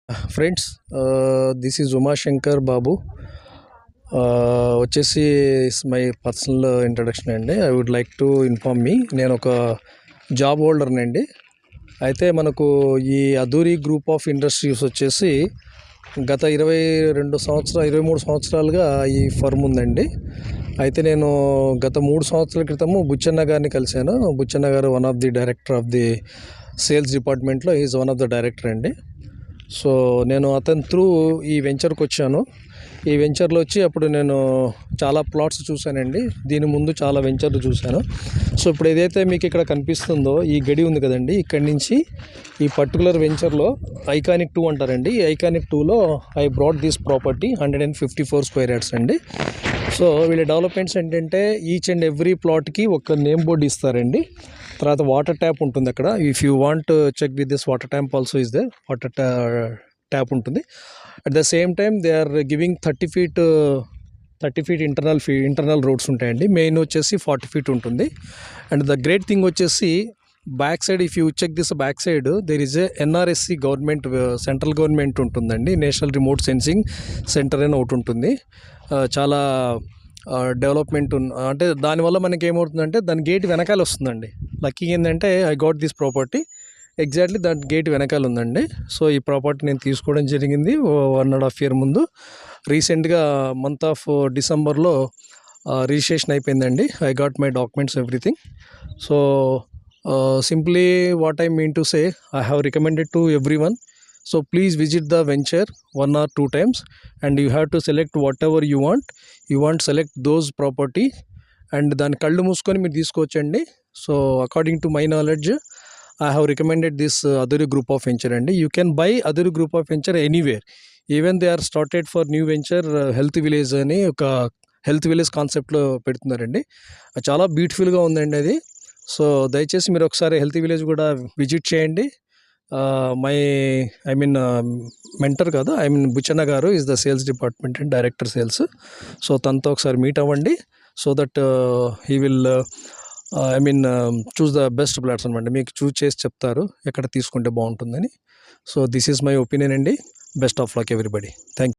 Friends, this is Uma Shankar Babu. వచ్చేసి is my personal introduction అండి. I would like to inform me, నేను ఒక job హోల్డర్ని అండి. అయితే మనకు ఈ అదూరి గ్రూప్ ఆఫ్ ఇండస్ట్రీస్ వచ్చేసి గత 23 సంవత్సరాలుగా ఈ ఫర్మ్ ఉందండి. అయితే నేను గత 3 సంవత్సరాల క్రితము బుచ్చన్న గారిని కలిశాను. బుచ్చన్న గారు one of the director of the sales డిపార్ట్మెంట్లో is one of the director అండి. సో నేను అతని త్రూ ఈ వెంచర్కి వచ్చాను. ఈ వెంచర్లో వచ్చి అప్పుడు నేను చాలా ప్లాట్స్ చూశానండి. దీని ముందు చాలా వెంచర్లు చూశాను. సో ఇప్పుడు ఏదైతే మీకు ఇక్కడ కనిపిస్తుందో ఈ గడి ఉంది కదండి, ఇక్కడి నుంచి ఈ పర్టికులర్ వెంచర్లో ఐకానిక్ 2 అంటారండి. ఈ ఐకానిక్ 2లో I brought this property 154 square yards అండి. సో వీళ్ళ డెవలప్మెంట్స్ ఏంటంటే ఈచ్ అండ్ ఎవ్రీ ప్లాట్కి ఒక నేమ్ బోర్డు ఇస్తారండి. తర్వాత వాటర్ ట్యాప్ ఉంటుంది అక్కడ. If you want check with this water tap also is there. Water tap ఉంటుంది. At the same time they are giving 30 feet internal roads ఉంటాయండి. Main వచ్చేసి 40 feet ఉంటుంది. అండ్ ద గ్రేట్ థింగ్ వచ్చేసి back side, if you check this back side there is a NRSC government, central government ఉంటుందండి. National remote sensing centre అని ఒకటి ఉంటుంది. చాలా development అంటే దానివల్ల మనకి ఏమవుతుందంటే దాని గేట్ వెనకాల వస్తుందండి. లక్కీ ఏంటంటే I got this property exactly దాని గేట్ వెనకాల ఉందండి. సో ఈ ప్రాపర్టీ నేను తీసుకోవడం జరిగింది 1.5 year ముందు. రీసెంట్గా మంత్ ఆఫ్ డిసెంబర్లో రిజిస్ట్రేషన్ అయిపోయిందండి. I got my documents everything. So simply what I mean to say, I have recommended to every one. So please visit the venture 1 or 2 times and you have to select whatever you want. You want select those property and దాని కళ్ళు మూసుకొని మీరు తీసుకోవచ్చండి. So according to my knowledge I have recommended this Aduri group of venture అండి. You can buy Aduri group of venture anywhere. Even they are started for new venture health village అని ఒక health village కాన్సెప్ట్లో పెడుతున్నారండి. చాలా బ్యూటిఫుల్గా ఉందండి అది. So దయచేసి మీరు ఒకసారి హెల్త్ విలేజ్ కూడా విజిట్ చేయండి. మెంటర్ కాదు, బుచ్చన్న గారు is the sales department and director sales. So తనతో ఒకసారి మీట్ అవ్వండి. So that he will choose the best plots అనమాట. మీకు చూస్ చేసి చెప్తారు ఎక్కడ తీసుకుంటే బాగుంటుందని. So this is my opinion అండి. Best of luck everybody. Thank you.